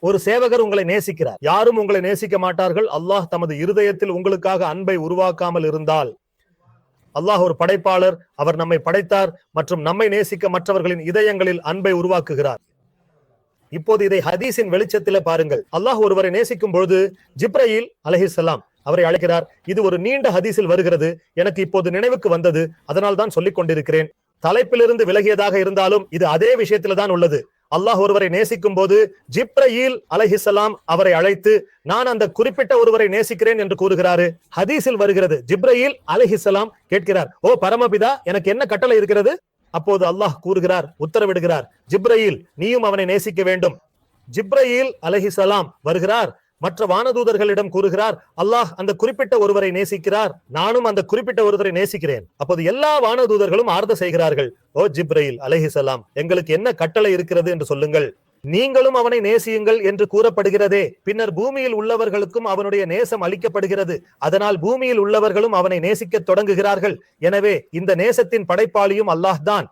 ஒரு சேவகர் உங்களை நேசிக்கிறார். யாரும் உங்களை நேசிக்க மாட்டார்கள். அல்லாஹ் தமது இருதயத்தில் உங்களுக்காக அன்பை உருவாக்காமல் இருந்தால். அல்லாஹ் ஒரு படைப்பாளர், அவர் நம்மை படைத்தார் மற்றும் நம்மை நேசிக்க மற்றவர்களின் இதயங்களில் அன்பை உருவாக்குகிறார். இப்போது இதை ஹதீஸின் வெளிச்சத்தில பாருங்கள். அல்லாஹ் ஒருவரை நேசிக்கும் பொழுது ஜிப்ரீல் அலைஹிஸ்ஸலாம் அவரை அழைக்கிறார். இது ஒரு நீண்ட ஹதீஸில் வருகிறது, எனக்கு இப்போது நினைவுக்கு வந்தது, அதனால் தான் சொல்லிக் கொண்டிருக்கிறேன். தலைப்பிலிருந்து விலகியதாக இருந்தாலும் இது அதே விஷயத்தில தான் உள்ளது. அல்லாஹ் ஒருவரை நேசிக்கும் போது ஜிப்ரீல் அலைஹிஸ்ஸலாம் அவரை அழைத்து நான் அந்த குறிப்பிட்ட ஒருவரை நேசிக்கிறேன் என்று கூறுகிறாரு. ஹதீஸில் வருகிறது, ஜிப்ரீல் அலைஹிஸ்ஸலாம் கேட்கிறார், ஓ பரமபிதா, எனக்கு என்ன கட்டளை இருக்கிறது? அப்போது அல்லாஹ் கூறுகிறார், உத்தரவிடுகிறார், ஜிப்ரீல் நீயும் அவனை நேசிக்க வேண்டும். ஜிப்ரீல் அலைஹிஸ்ஸலாம் வருகிறார், மற்ற வானதூதர்களிடம் கூறுகிறார், அல்லாஹ் அந்த குறிப்பிட்ட ஒருவரை நேசிக்கிறார், நானும் அந்த குறிப்பிட்ட ஒருவரை நேசிக்கிறேன். அப்போது எல்லா வானதூதர்களும் ஆர்த்த செய்கிறார்கள், ஓ ஜிப்ரீல் அலைஹிஸ்ஸலாம், எங்களுக்கு என்ன கட்டளை இருக்கிறது என்று சொல்லுங்கள். நீங்களும் அவனை நேசியுங்கள் என்று கூறப்படுகிறதே. பின்னர் பூமியில் உள்ளவர்களுக்கும் அவனுடைய நேசம் அளிக்கப்படுகிறது. அதனால் பூமியில் உள்ளவர்களும் அவனை நேசிக்க தொடங்குகிறார்கள். எனவே இந்த நேசத்தின் படைப்பாளியும் அல்லாஹ் தான்.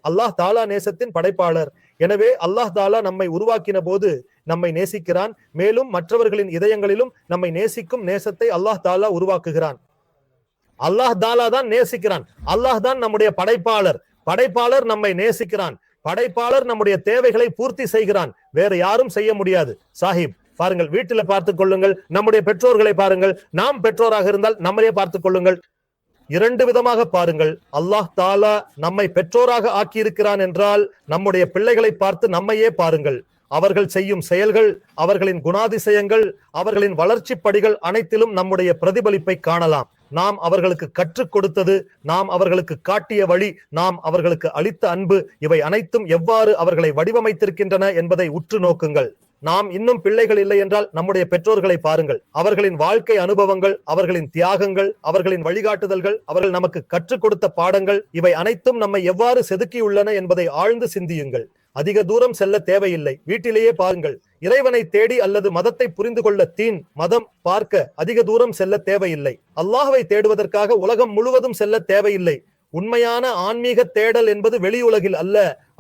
அல்லாஹ் தாலா நேசத்தின் படைப்பாளர். எனவே அல்லாஹ் தாலா நம்மை உருவாக்கின போது நம்மை நேசிக்கிறான். மேலும் மற்றவர்களின் இதயங்களிலும் நம்மை நேசிக்கும் நேசத்தை அல்லாஹ் தாலா உருவாக்குகிறான். அல்லாஹ் தாலா தான் நேசிக்கிறான். அல்லாஹ் தான் நம்முடைய படைப்பாளர். படைப்பாளர் நம்மை நேசிக்கிறான். படைப்பாளர் நம்முடைய தேவைகளை பூர்த்தி செய்கிறான். வேற யாரும் செய்ய முடியாது. சாஹிப் பாருங்கள், வீட்டில பார்த்துக் கொள்ளுங்கள், நம்முடைய பெற்றோர்களை பாருங்கள், நாம் பெற்றோராக இருந்தால் நம்மளே பார்த்துக் கொள்ளுங்கள். இரண்டு விதமாக பாருங்கள். அல்லாஹ் தாலா நம்மை பெற்றோராக ஆக்கி இருக்கிறான் என்றால் நம்முடைய பிள்ளைகளை பார்த்து நம்மையே பாருங்கள். அவர்கள் செய்யும் செயல்கள், அவர்களின் குணாதிசயங்கள், அவர்களின் வளர்ச்சி படிகள் அனைத்திலும் நம்முடைய பிரதிபலிப்பை காணலாம். நாம் அவர்களுக்கு கற்றுக் கொடுத்தது, நாம் அவர்களுக்கு காட்டிய வழி, நாம் அவர்களுக்கு அளித்த அன்பு, இவை அனைத்தும் எவ்வாறு அவர்களை வடிவமைத்திருக்கின்றன என்பதை உற்று நோக்குங்கள். நாம் இன்னும் பிள்ளைகள் இல்லை என்றால் நம்முடைய பெற்றோர்களை பாருங்கள். அவர்களின் வாழ்க்கை அனுபவங்கள், அவர்களின் தியாகங்கள், அவர்களின் வழிகாட்டுதல்கள், அவர்கள் நமக்கு கற்றுக் கொடுத்த பாடங்கள், இவை அனைத்தும் நம்மை எவ்வாறு செதுக்கியுள்ளன என்பதை ஆழ்ந்து சிந்தியுங்கள். அதிக தூரம் செல்ல தேவையில்லை. வீட்டிலேயே பாருங்கள். இறைவனை தேடி அல்லது மதத்தை புரிந்து கொள்ள மதம் பார்க்க அதிக தூரம் செல்ல தேவையில்லை. அல்லாஹ்வை தேடுவதற்காக உலகம் முழுவதும் செல்ல தேவையில்லை. உண்மையான ஆன்மீக தேடல் என்பது வெளியுலகில் அல்ல,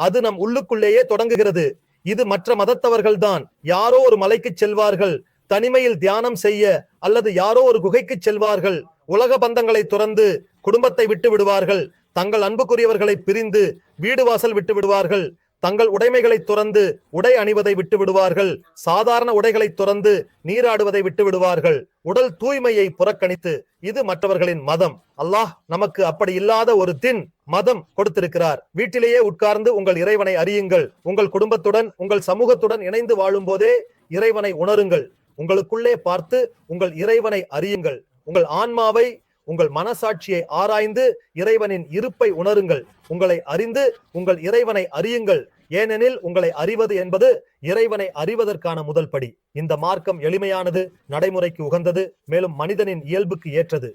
அது நம் உள்ளுக்குள்ளேயே தொடங்குகிறது. இது மற்ற மதத்தவர்கள் தான். யாரோ ஒரு மலைக்கு செல்வார்கள் தனிமையில் தியானம் செய்ய, அல்லது யாரோ ஒரு குகைக்கு செல்வார்கள், உலக பந்தங்களை துறந்து குடும்பத்தை விட்டு விடுவார்கள், தங்கள் அன்புக்குரியவர்களை பிரிந்து வீடு வாசல் விட்டு விடுவார்கள், தங்கள் உடைமைகளை துறந்து உடை அணிவதை விட்டு விடுவார்கள், சாதாரண உடைகளை துறந்து நீராடுவதை விட்டு விடுவார்கள், உடல் தூய்மையை புறக்கணித்து. இது மற்றவர்களின் மதம். அல்லாஹ் நமக்கு அப்படி இல்லாத ஒரு மதம் கொடுத்திருக்கிறார். வீட்டிலேயே உட்கார்ந்து உங்கள் இறைவனை அறியுங்கள். உங்கள் குடும்பத்துடன் உங்கள் சமூகத்துடன் இணைந்து வாழும் போதே இறைவனை உணருங்கள். உங்களுக்குள்ளே பார்த்து உங்கள் இறைவனை அறியுங்கள். உங்கள் ஆன்மாவை, உங்கள் மனசாட்சியை ஆராய்ந்து இறைவனின் இருப்பை உணருங்கள். உங்களை அறிந்து உங்கள் இறைவனை அறியுங்கள். ஏனெனில் உங்களை அறிவது என்பது இறைவனை அறிவதற்கான முதல் படி. இந்த மார்க்கம் எளிமையானது, நடைமுறைக்கு உகந்தது, மேலும் மனிதனின் இயல்புக்கு ஏற்றது.